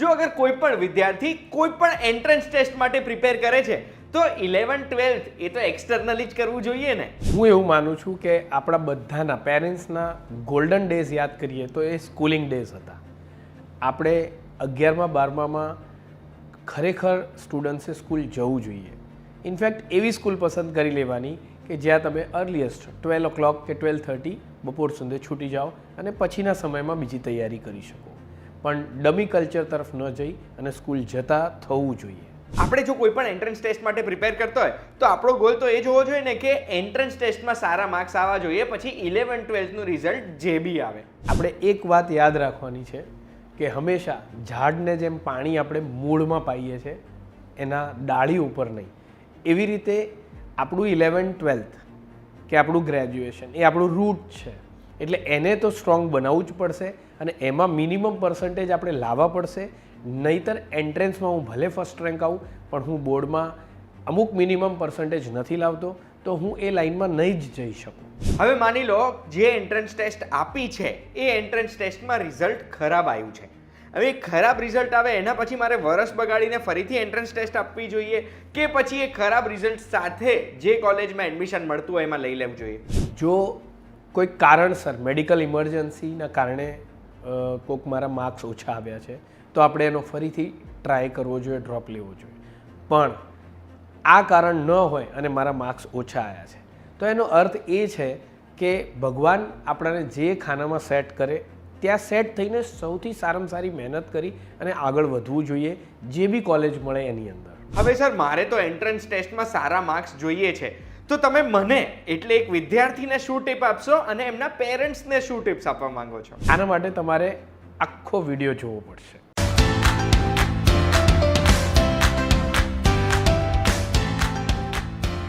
જો અગર કોઈ પણ વિદ્યાર્થી કોઈ પણ એન્ટ્રન્સ ટેસ્ટ માટે પ્રિપેર કરે છે તો 11th-12th એ તો એક્સટર્નલી જ કરવું જોઈએ ને. હું એવું માનું છું કે આપણા બધાના પેરેન્ટ્સના ગોલ્ડન ડેઝ યાદ કરીએ તો એ સ્કૂલિંગ ડેઝ હતા. આપણે 11મા 12મામાં ખરેખર સ્ટુડન્ટ્સે સ્કૂલ જવું જોઈએ. ઇનફેક્ટ એવી સ્કૂલ પસંદ કરી લેવાની કે જ્યાં તમે અર્લીએસ્ટ 12 o'clock કે 12:30 બપોર સુધી છૂટી જાઓ અને પછીના સમયમાં બીજી તૈયારી કરી શકો. પણ ડમી કલ્ચર તરફ ન જઈ અને સ્કૂલ જતા થવું જોઈએ. આપણે જો કોઈ પણ એન્ટ્રન્સ ટેસ્ટ માટે પ્રિપેર કરતો હોય તો આપણો ગોલ તો એ જ હોવો જોઈએ ને કે એન્ટ્રન્સ ટેસ્ટમાં સારા માર્ક્સ આવવા જોઈએ, પછી 11th-12thનું રિઝલ્ટ જે બી આવે. આપણે એક વાત યાદ રાખવાની છે કે હંમેશા ઝાડને જેમ પાણી આપણે મૂળમાં પાઈએ છીએ એના ડાળી ઉપર નહીં, એવી રીતે આપણું 11th-12th કે આપણું ગ્રેજ્યુએશન એ આપણું રૂટ છે. એટલે એને તો સ્ટ્રોંગ બનાવવું જ પડશે અને એમાં મિનિમમ પર્સન્ટેજ આપણે લાવવા પડશે. નહીંતર એન્ટ્રન્સમાં હું ભલે ફર્સ્ટ રેન્ક આવું પણ હું બોર્ડમાં અમુક મિનિમમ પર્સન્ટેજ નથી લાવતો તો હું એ લાઇનમાં નહીં જ જઈ શકું. હવે માની લો જે એન્ટ્રન્સ ટેસ્ટ આપી છે એ એન્ટ્રન્સ ટેસ્ટમાં રિઝલ્ટ ખરાબ આવ્યું છે. હવે ખરાબ રિઝલ્ટ આવે એના પછી મારે વરસ બગાડીને ફરીથી એન્ટ્રન્સ ટેસ્ટ આપવી જોઈએ કે પછી એ ખરાબ રિઝલ્ટ સાથે જે કોલેજમાં એડમિશન મળતું હોય એમાં લઈ લેવું જોઈએ? જો કોઈ કારણસર મેડિકલ ઇમરજન્સીના કારણે કોઈક મારા માર્ક્સ ઓછા આવ્યા છે તો આપણે એનો ફરીથી ટ્રાય કરવો જોઈએ, ડ્રોપ લેવો જોઈએ. પણ આ કારણ ન હોય અને મારા માર્ક્સ ઓછા આવ્યા છે તો એનો અર્થ એ છે કે ભગવાન આપણને જે ખાનામાં સેટ કરે ત્યાં સેટ થઈને સૌથી સારામાં સારી મહેનત કરી અને આગળ વધવું જોઈએ જે બી કોલેજ મળે એની અંદર. હવે સર મારે તો એન્ટ્રન્સ ટેસ્ટમાં સારા માર્ક્સ જોઈએ છે તો તમે મને એટલે એક વિદ્યાર્થીને શું ટિપ આપશો અને એમના પેરેન્ટ્સને શું ટિપ્સ આપવા માંગો છો? આના માટે તમારે આખો વિડીયો જોવો પડશે.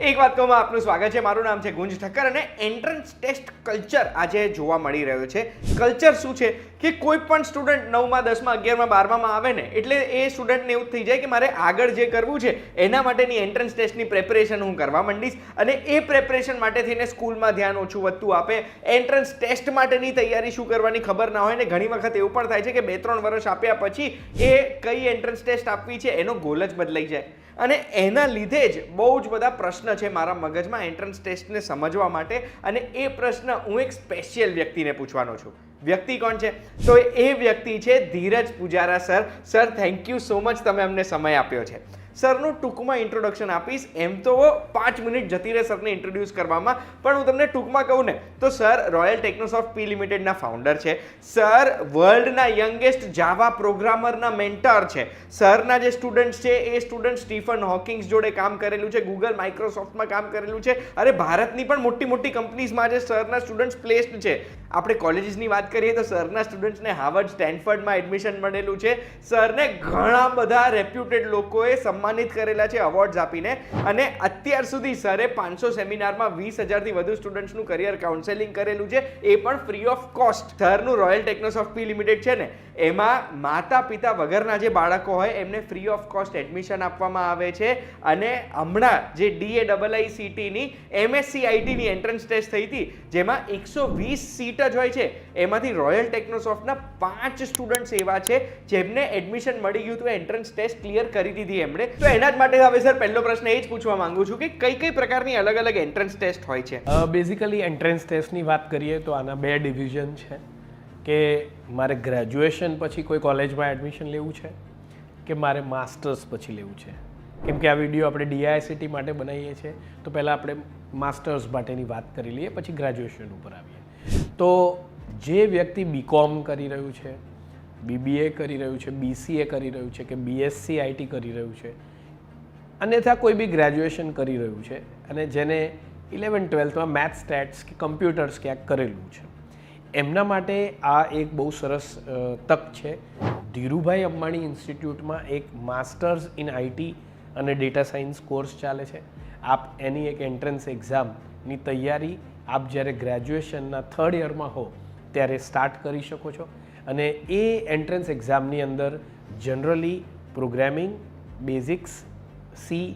એક વાત કહું, આપનું સ્વાગત છે. મારું નામ છે ગુંજ ઠક્કર અને એન્ટ્રન્સ ટેસ્ટ કલ્ચર આજે જોવા મળી રહ્યો છે. કલ્ચર શું છે કે કોઈ પણ સ્ટુડન્ટ 9માં 10માં 11માં 12માં આવે ને એટલે એ સ્ટુડન્ટને એવું થઈ જાય કે મારે આગળ જે કરવું છે એના માટેની એન્ટ્રન્સ ટેસ્ટની પ્રેપરેશન હું કરવા માંડીશ અને એ પ્રેપરેશન માટે થઈને સ્કૂલમાં ધ્યાન ઓછું વધતું આપે. એન્ટ્રન્સ ટેસ્ટ માટેની તૈયારી શું કરવાની ખબર ના હોય ને ઘણી વખત એવું પણ થાય છે કે 2-3 વર્ષ આપ્યા પછી એ કઈ એન્ટ્રન્સ ટેસ્ટ આપવી છે એનો ગોલ જ બદલાઈ જાય. અને એના લીધે જ બહુ જ બધા પ્રશ્ન છે મારા મગજમાં એન્ટ્રન્સ ટેસ્ટને સમજવા માટે અને એ પ્રશ્ન હું એક સ્પેશિયલ વ્યક્તિને પૂછવાનો છું. વ્યક્તિ કોણ છે? તો એ વ્યક્તિ છે Dhiraj Pujara sir. Sir thank you so much, તમે અમને સમય આપ્યો છે. સરનું ટૂંકમાં ઇન્ટ્રોડક્શન આપીશ. એમ તો 5 મિનિટ જતી રહે સરને ઇન્ટ્રોડ્યુસ કરવામાં, પણ હું તમને ટૂંકમાં કહું ને તો સર રોયલ ટેકનોસોફ્ટ પી લિમિટેડના ફાઉન્ડર છે. સર વર્લ્ડના યંગેસ્ટ જાવા પ્રોગ્રામરના મેન્ટર છે. સરના જે સ્ટુડન્ટ્સ છે એ સ્ટુડન્ટ સ્ટીફન હોકિંગ્સ જોડે કામ કરેલું છે, ગૂગલ માઇક્રોસોફ્ટમાં કામ કરેલું છે. અરે ભારતની પણ મોટી મોટી કંપનીઝમાં જે સરના સ્ટુડન્ટ્સ પ્લેસ્ડ છે. આપણે કોલેજીસની વાત કરીએ તો સરના સ્ટુડન્ટ્સને હાર્વર્ડ, સ્ટેનફર્ડમાં એડમિશન મળેલું છે. સરને ઘણા બધા રેપ્યુટેડ લોકોએ સન્માનિત કરેલા છે અવોર્ડ્સ આપીને અને અત્યાર સુધી સરે 500 સેમિનારમાં 20,000થી વધુ સ્ટુડન્ટ્સનું કરિયર કાઉન્સેલિંગ કરેલું છે, એ પણ ફ્રી ઓફ કોસ્ટ. સરનું રોયલ ટેકનોસોફ્ટ પી લિમિટેડ છે ને એમાં માતા પિતા વગરના જે બાળકો હોય એમને ફ્રી ઓફ કોસ્ટ એડમિશન આપવામાં આવે છે અને હમણાં જે DAIICTની MSc ITની એન્ટ્રન્સ ટેસ્ટ થઈ હતી જેમાં 120 સીટ જ હોય છે, એમાંથી રોયલ ટેકનોસોફ્ટના 5 સ્ટુડન્ટ્સ એવા છે જેમને એડમિશન મળી ગયું હતું, એન્ટ્રન્સ ટેસ્ટ ક્લિયર કરી દીધી એમણે. તો એના જ માટે હવે સર પહેલો પ્રશ્ન એ જ પૂછવા માંગુ છું કે કઈ કઈ પ્રકારની અલગ અલગ એન્ટ્રન્સ ટેસ્ટ હોય છે? બેઝિકલી એન્ટ્રન્સ ટેસ્ટની વાત કરીએ તો આના 2 ડિવિઝન છે કે મારે ગ્રેજ્યુએશન પછી કોઈ કોલેજમાં એડમિશન લેવું છે કે મારે માસ્ટર્સ પછી લેવું છે. કેમ કે આ વિડીયો આપણે DIICT માટે બનાવીએ છીએ તો પહેલાં આપણે માસ્ટર્સ માટેની વાત કરી લઈએ, પછી ગ્રેજ્યુએશન ઉપર આવીએ. તો જે વ્યક્તિ BCom કરી રહ્યું છે, BBA કરી રહ્યું છે, BCA કરી રહ્યું છે કે BSc IT કરી રહ્યું છે, અન્યથા કોઈ બી ગ્રેજ્યુએશન કરી રહ્યું છે અને જેને 11th-12thમાં મેથ્સ, સ્ટેટ્સ કે કમ્પ્યુટર્સ ક્યાંક કરેલું છે, એમના માટે આ એક બહુ સરસ તક છે. ધીરુભાઈ અંબાણી ઇન્સ્ટિટ્યૂટમાં એક માસ્ટર્સ ઇન IT અને ડેટા સાયન્સ કોર્સ ચાલે છે. આપ એની એક એન્ટ્રન્સ એક્ઝામની તૈયારી આપ જ્યારે ગ્રેજ્યુએશનના 3rd યરમાં હો ત્યારે સ્ટાર્ટ કરી શકો છો અને એ એન્ટ્રન્સ એક્ઝામની અંદર generally programming, basics, C,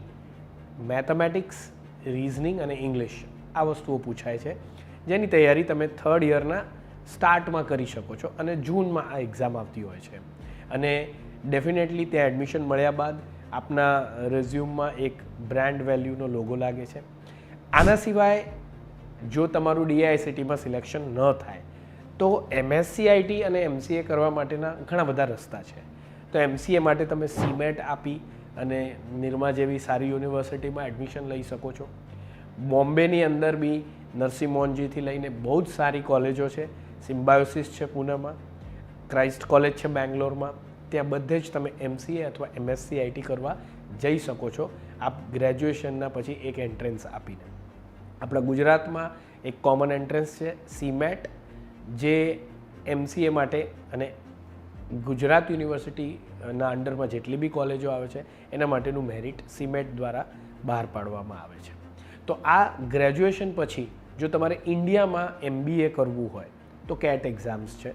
mathematics, reasoning અને ઇંગ્લિશ આ વસ્તુઓ પૂછાય છે, જેની તૈયારી તમે 3rd યરના સ્ટાર્ટમાં કરી શકો છો અને જૂનમાં આ એક્ઝામ આવતી હોય છે. અને ડેફિનેટલી ત્યાં એડમિશન મળ્યા બાદ આપના રેઝ્યુમમાં એક બ્રાન્ડ વેલ્યુનો લોગો લાગે છે. આના સિવાય જો તમારું DICTમાં સિલેક્શન ન થાય તો MSc IT અને MCA કરવા માટેના ઘણા બધા રસ્તા છે. તો MCA માટે તમે CMAT આપી અને નિરમા જેવી સારી યુનિવર્સિટીમાં એડમિશન લઈ શકો છો. બોમ્બેની અંદર બી નરસિંહ મોહનજીથી લઈને બહુ જ સારી કોલેજો છે. સિમ્બાયોસિસ છે પૂનામાં, ક્રાઇસ્ટ કોલેજ છે બેંગ્લોરમાં. ત્યાં બધે જ તમે MCA અથવા MSc IT કરવા જઈ શકો છો આપ ગ્રેજ્યુએશનના પછી એક એન્ટ્રન્સ આપીને. આપણા ગુજરાતમાં એક કોમન એન્ટ્રન્સ છે CMAT, જે MCA માટે અને ગુજરાત યુનિવર્સિટીના અંડરમાં જેટલી બી કોલેજો આવે છે એના માટેનું મેરિટ CMAT દ્વારા બહાર પાડવામાં આવે છે. તો આ ગ્રેજ્યુએશન પછી જો તમારે ઇન્ડિયામાં MBA કરવું હોય તો CAT એક્ઝામ્સ છે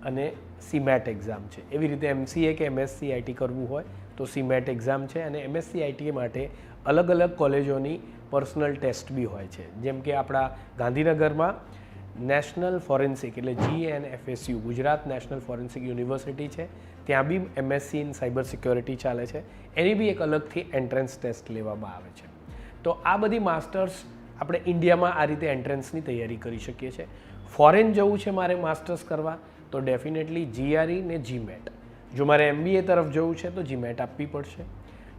અને CMAT એક્ઝામ છે. એવી રીતે MCA કે MSc IT કરવું હોય તો CMAT એક્ઝામ છે અને MSc IT માટે અલગ અલગ કોલેજોની પર્સનલ ટેસ્ટ બી હોય છે. જેમ કે આપણા ગાંધીનગરમાં નેશનલ ફોરેન્સિક એટલે GNFSU Gujarat national forensic university છે, ત્યાં બી MSc ઇન સાયબર સિક્યોરિટી ચાલે છે. એની બી એક અલગથી એન્ટ્રન્સ ટેસ્ટ લેવામાં આવે છે. તો આ બધી માસ્ટર્સ આપણે ઇન્ડિયામાં આ રીતે એન્ટ્રન્સની તૈયારી કરી શકીએ છીએ. ફોરેન જવું છે મારે માસ્ટર્સ કરવા તો ડેફિનેટલી GRE ને GMAT. જો મારે MBA તરફ જવું છે તો GMAT આપવી પડશે.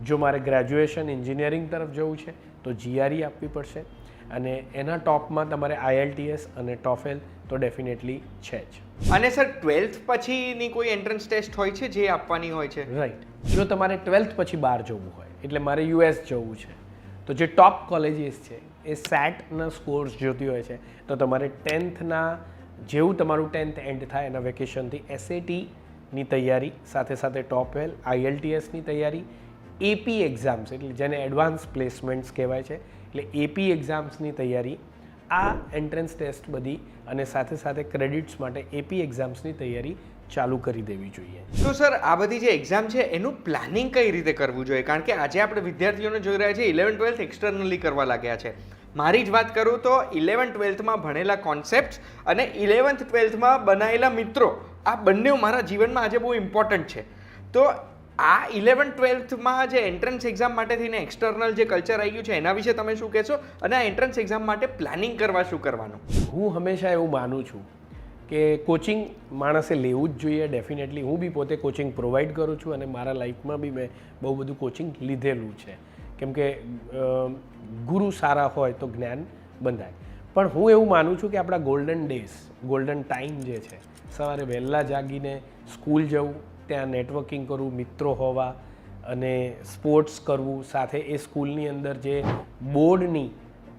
જો મારે ગ્રેજ્યુએશન એન્જિનિયરિંગ તરફ જવું છે તો GRE આપવી પડશે. અને એના ટોપમાં તમારે IELTS અને TOEFL તો ડેફિનેટલી છે જ. અને સર 12th પછીની કોઈ એન્ટ્રન્સ ટેસ્ટ હોય છે જે આપવાની હોય છે? રાઈટ. જો તમારે 12th પછી બહાર જવું હોય એટલે મારે US જવું છે તો જે ટોપ કોલેજીસ છે એ SATના સ્કોર્સ જોતી હોય છે તો તમારે 10thના જેવું તમારું 10th એન્ડ થાય એના વેકેશનથી SATની તૈયારી સાથે સાથે TOEFL IELTSની તૈયારી, AP એક્ઝામ્સ એટલે જેને એડવાન્સ પ્લેસમેન્ટ્સ કહેવાય છે એટલે AP એક્ઝામ્સની તૈયારી, આ એન્ટ્રન્સ ટેસ્ટ બધી અને સાથે સાથે ક્રેડિટ્સ માટે AP એક્ઝામ્સની તૈયારી ચાલુ કરી દેવી જોઈએ. તો સર આ બધી જે એક્ઝામ છે એનું પ્લાનિંગ કઈ રીતે કરવું જોઈએ? કારણ કે આજે આપણે વિદ્યાર્થીઓને જોઈ રહ્યા છીએ 11th 12th એક્સટર્નલી કરવા લાગ્યા છે. મારી જ વાત કરું તો 11th 12thમાં ભણેલા કોન્સેપ્ટ્સ અને 11th 12thમાં બનાવેલા મિત્રો આ બંને મારા જીવનમાં આજે બહુ ઇમ્પોર્ટન્ટ છે. તો આ 11th 12thમાં જે એન્ટ્રન્સ એક્ઝામ માટે થઈને એક્સટર્નલ જે કલ્ચર આવી ગયું છે એના વિશે તમે શું કહેશો અને આ એન્ટ્રન્સ એક્ઝામ માટે પ્લાનિંગ કરવા શું કરવાનું? હું હંમેશા એવું માનું છું કે કોચિંગ માણસે લેવું જ જોઈએ. ડેફિનેટલી હું બી પોતે કોચિંગ પ્રોવાઈડ કરું છું અને મારા લાઈફમાં બી મેં બહુ બધું કોચિંગ લીધેલું છે. કેમ કે ગુરુ સારા હોય તો જ્ઞાન બંધાય. પણ હું એવું માનું છું કે આપણા ગોલ્ડન ડેઝ, ગોલ્ડન ટાઈમ જે છે, સવારે વહેલા જાગીને સ્કૂલ જવું, ત્યાં નેટવર્કિંગ કરવું, મિત્રો હોવા અને સ્પોર્ટ્સ કરવું, સાથે એ સ્કૂલની અંદર જે બોર્ડની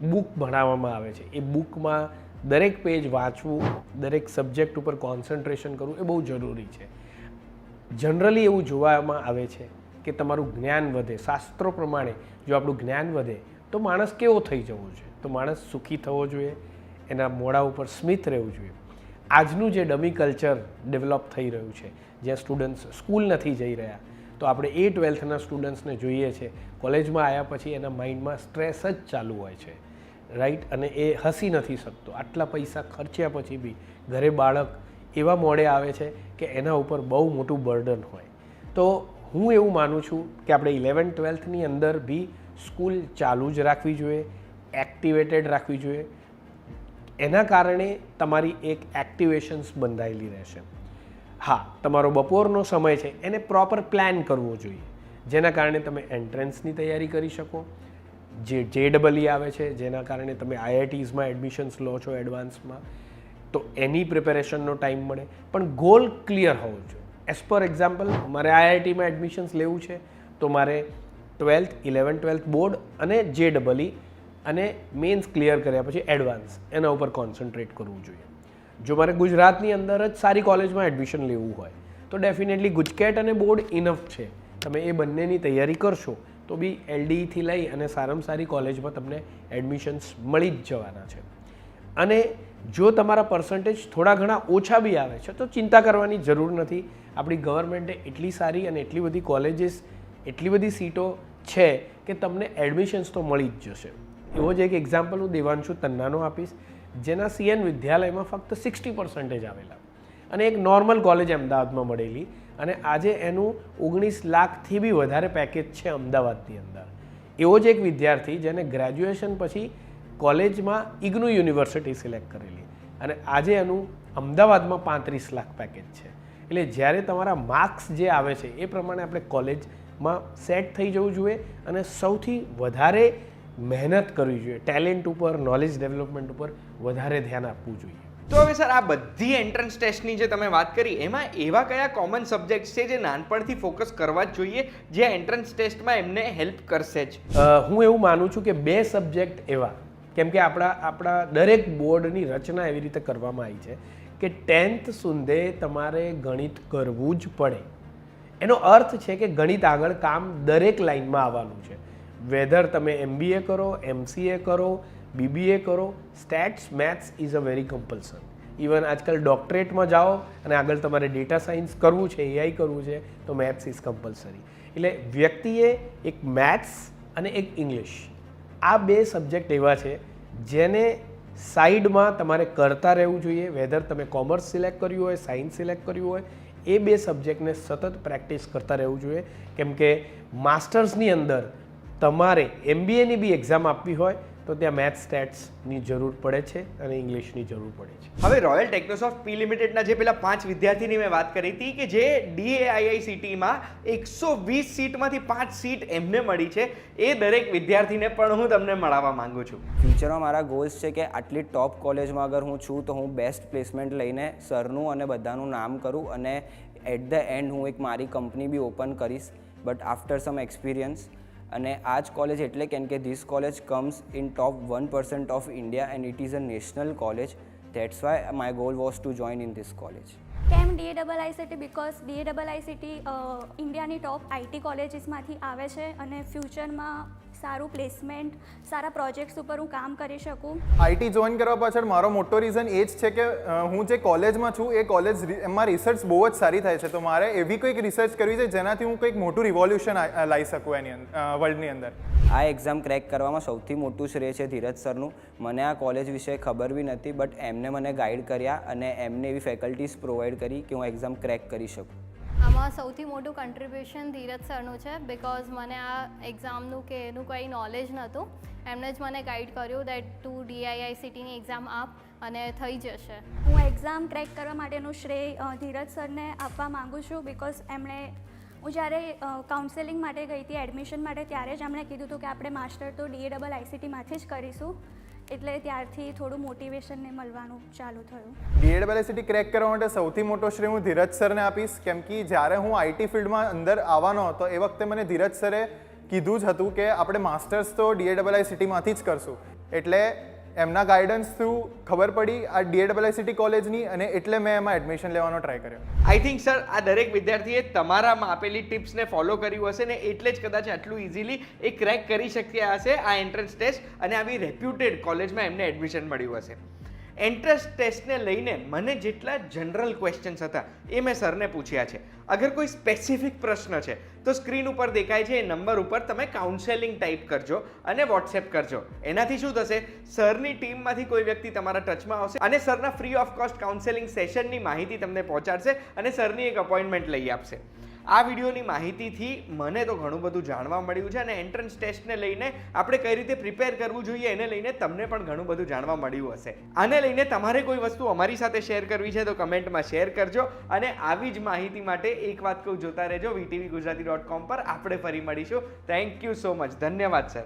બુક ભણાવવામાં આવે છે એ બુકમાં દરેક પેજ વાંચવું, દરેક સબ્જેક્ટ ઉપર કોન્સન્ટ્રેશન કરવું એ બહુ જરૂરી છે. જનરલી એવું જોવામાં આવે છે કે તમારું જ્ઞાન વધે, શાસ્ત્રો પ્રમાણે જો આપણું જ્ઞાન વધે તો માણસ કેવો થઈ જવો જોઈએ? તો માણસ સુખી થવો જોઈએ, એના મોઢા ઉપર સ્મિત રહેવું જોઈએ. આજનું જે ડમી કલ્ચર ડેવલપ થઈ રહ્યું છે જ્યાં સ્ટુડન્ટ્સ સ્કૂલ નથી જઈ રહ્યા તો આપણે એ 12thના સ્ટુડન્ટ્સને જોઈએ છે કોલેજમાં આવ્યા પછી એના માઇન્ડમાં સ્ટ્રેસ જ ચાલુ હોય છે, રાઈટ? અને એ હસી નથી શકતો. આટલા પૈસા ખર્ચ્યા પછી બી ઘરે બાળક એવા મોડે આવે છે કે એના ઉપર બહુ મોટું બર્ડન હોય. તો હું એવું માનું છું કે આપણે 11th 12thની અંદર બી સ્કૂલ ચાલુ જ રાખવી જોઈએ, એક્ટિવેટેડ રાખવી જોઈએ. એના કારણે તમારી એક એક્ટિવેશન્સ બંધાયેલી રહેશે. હા, તમારો બપોરનો સમય છે એને પ્રોપર પ્લાન કરવો જોઈએ જેના કારણે તમે એન્ટ્રન્સની તૈયારી કરી શકો. જે JEE આવે છે જેના કારણે તમે IITsમાં એડમિશન્સ લો છો એડવાન્સમાં તો એની પ્રિપેરેશનનો ટાઈમ મળે. પણ ગોલ ક્લિયર હોવો જોઈએ. એઝ પર એક્ઝામ્પલ મારે IITમાં એડમિશન્સ લેવું છે તો મારે 12th 11th 12th બોર્ડ અને JEE અને મેન્સ ક્લિયર કર્યા પછી એડવાન્સ એના ઉપર કોન્સન્ટ્રેટ કરવું જોઈએ. જો મારે ગુજરાતની અંદર જ સારી કોલેજમાં એડમિશન લેવું હોય તો ડેફિનેટલી ગુજકેટ અને બોર્ડ ઇનફ છે. તમે એ બંનેની તૈયારી કરશો તો બી LDEથી લઈ અને સારામાં સારી કોલેજમાં તમને એડમિશન્સ મળી જ જવાના છે. અને જો તમારા પર્સન્ટેજ થોડા ઘણા ઓછા બી આવે છે તો ચિંતા કરવાની જરૂર નથી. આપણી ગવર્મેન્ટે એટલી સારી અને એટલી બધી કોલેજીસ, એટલી બધી સીટો છે કે તમને એડમિશન્સ તો મળી જ જશે. એવો જ એક એક્ઝામ્પલ હું દેવાંશુ તન્નાનો આપીશ જેના CN વિદ્યાલયમાં ફક્ત 60% આવેલા અને એક નોર્મલ કોલેજ અમદાવાદમાં મળેલી અને આજે એનું 19 લાખથી બી વધારે પેકેજ છે અમદાવાદની અંદર. એવો જ એક વિદ્યાર્થી જેને ગ્રેજ્યુએશન પછી કોલેજમાં ઇગ્નુ યુનિવર્સિટી સિલેક્ટ કરેલી અને આજે એનું અમદાવાદમાં 35 લાખ પેકેજ છે. એટલે જ્યારે તમારા માર્ક્સ જે આવે છે એ પ્રમાણે આપણે કોલેજમાં સેટ થઈ જવું જોઈએ અને સૌથી વધારે મહેનત કરવી જોઈએ. ટેલેન્ટ ઉપર, નોલેજ ડેવલપમેન્ટ ઉપર વધારે ધ્યાન આપવું જોઈએ. તો હવે સર, આ બધી એન્ટ્રન્સ ટેસ્ટની જે તમે વાત કરી એમાં એવા કયા કોમન સબ્જેક્ટ છે જે નાનપણથી ફોકસ કરવા જ જોઈએ, જે એન્ટ્રન્સ ટેસ્ટમાં એમને હેલ્પ કરશે જ? હું એવું માનું છું કે 2 સબ્જેક્ટ એવા, કેમ કે આપણા દરેક બોર્ડની રચના એવી રીતે કરવામાં આવી છે કે 10th સુધી તમારે ગણિત કરવું જ પડે. એનો અર્થ છે કે ગણિત આગળ કામ દરેક લાઇનમાં આવવાનું છે. વેધર તમે MBA કરો, MCA કરો, BBA કરો, states maths is a very compulsory. Even આજકાલ ડોક્ટરેટમાં જાઓ અને આગળ તમારે ડેટા સાયન્સ કરવું છે, AI કરવું છે, તો મેથ્સ ઇઝ કમ્પલસરી. એટલે વ્યક્તિએ એક મેથ્સ અને એક ઇંગ્લિશ, આ 2 સબ્જેક્ટ એવા છે જેને સાઈડમાં તમારે કરતા રહેવું જોઈએ. વેધર તમે કોમર્સ સિલેક્ટ કર્યું હોય, સાયન્સ સિલેક્ટ કર્યું હોય, એ 2 સબ્જેક્ટને સતત પ્રેક્ટિસ કરતા રહેવું જોઈએ. કેમ કે માસ્ટર્સની અંદર તમારે MBAની બી એક્ઝામ આપવી હોય તો ત્યાં મેથ્સ સ્ટેટ્સની જરૂર પડે છે અને ઇંગ્લિશની જરૂર પડે છે. હવે રોયલ ટેકનોસોફ્ટ પી લિમિટેડના જે પેલા 5 વિદ્યાર્થીની મેં વાત કરી હતી કે જે DAIICTમાં 120 સીટમાંથી 5 સીટ એમને મળી છે, એ દરેક વિદ્યાર્થીને પણ હું તમને મળાવવા માંગુ છું. ફ્યુચરમાં મારા ગોલ્સ છે કે આટલી ટોપ કોલેજમાં અગર હું છું તો હું બેસ્ટ પ્લેસમેન્ટ લઈને સરનું અને બધાનું નામ કરું અને એટ ધ એન્ડ હું એક મારી કંપની બી ઓપન કરીશ, બટ આફ્ટર સમ એક્સપિરિયન્સ. અને આ જ કોલેજ એટલે કેમ કે this college comes in top 1% of India and it is a national college. That's why my goal was to join in this college. કેમ DAIICT? બિકોઝ DAIICT ઇન્ડિયાની ટોપ IT કોલેજીસમાંથી આવે છે અને ફ્યુચરમાં સારું પ્લેસમેન્ટ, સારા પ્રોજેક્ટ્સ ઉપર હું કામ કરી શકું. IT જોઈન કરવા પાછળ મારો મોટો રીઝન એ જ છે કે હું જે કોલેજમાં છું એ કોલેજ એમાં રિસર્ચ બહુ જ સારી થાય છે, તો મારે એવી કોઈક રિસર્ચ કરવી છે જેનાથી હું કંઈક મોટું રિવોલ્યુશન લાવી શકું એની વર્લ્ડની અંદર. આ એક્ઝામ ક્રેક કરવામાં સૌથી મોટું શ્રેય છે ધીરજ સરનું. મને આ કોલેજ વિશે ખબર બી નથી, બટ એમને મને ગાઈડ કર્યા અને એમને એવી ફેકલ્ટીઝ પ્રોવાઈડ કરી કે હું એક્ઝામ ક્રેક કરી શકું. આમાં સૌથી મોટું કન્ટ્રીબ્યુશન ધીરજ સરનું છે, બિકોઝ મને આ એક્ઝામનું કે એનું કંઈ નોલેજ નહોતું. એમણે જ મને ગાઈડ કર્યું દેટ તું DAIICTની એક્ઝામ આપ અને થઈ જશે. હું એક્ઝામ ક્રેક કરવા માટેનું શ્રેય ધીરજ સરને આપવા માગું છું, બિકોઝ હું જ્યારે કાઉન્સેલિંગ માટે ગઈ હતી એડમિશન માટે, ત્યારે જ એમણે કીધું હતું કે આપણે માસ્ટર તો DAIICTમાંથી જ કરીશું. એટલે ત્યારથી થોડું મોટિવેશનને મળવાનું ચાલુ થયું. DAIICT ક્રેક કરવા માટે સૌથી મોટો શ્રેય હું ધીરજ સરને આપીશ, કેમ કે જ્યારે હું IT ફિલ્ડમાં અંદર આવવાનો હતો એ વખતે મને ધીરજ સરે કીધું જ હતું કે આપણે માસ્ટર્સ તો DAIICTમાંથી જ કરશું. એટલે એમના ગાઈડન્સ થ્રુ ખબર પડી આ DAIICT કોલેજની અને એટલે મેં એમાં એડમિશન લેવાનો ટ્રાય કર્યો. આઈ થિંક સર, આ દરેક વિદ્યાર્થીએ તમારામાં આપેલી ટિપ્સને ફોલો કર્યું હશે ને એટલે જ કદાચ આટલું ઇઝીલી એ ક્રેક કરી શક્યા હશે આ એન્ટ્રન્સ ટેસ્ટ અને આવી રેપ્યુટેડ કોલેજમાં એમને એડમિશન મળ્યું હશે. એન્ટ્રન્સ ટેસ્ટને લઈને મને જેટલા જનરલ ક્વેશ્ચન્સ હતા એ મેં સરને પૂછ્યા છે. અગર કોઈ સ્પેસિફિક પ્રશ્ન છે તો સ્ક્રીન ઉપર દેખાય છે એ નંબર ઉપર તમે કાઉન્સેલિંગ ટાઈપ કરજો અને વોટ્સએપ કરજો. એનાથી શું થશે, સરની ટીમમાંથી કોઈ વ્યક્તિ તમારા ટચમાં આવશે અને સરના ફ્રી ઓફ કોસ્ટ કાઉન્સેલિંગ સેશનની માહિતી તમને પહોંચાડશે અને સરની એક અપોઇન્ટમેન્ટ લઈ આપશે. આ વિડીયોની માહિતીથી મને તો ઘણું બધું જાણવા મળ્યું છે અને એન્ટ્રન્સ ટેસ્ટને લઈને આપણે કઈ રીતે પ્રિપેર કરવું જોઈએ એને લઈને તમને પણ ઘણું બધું જાણવા મળ્યું હશે. આને લઈને તમારે કોઈ વસ્તુ અમારી સાથે શેર કરવી છે તો કમેન્ટમાં શેર કરજો અને આવી જ માહિતી માટે એક વાત કહું, જોતા રહેજો VTVGujarati.com પર. આપણે ફરી મળીશું. Thank you so much. ધન્યવાદ સર.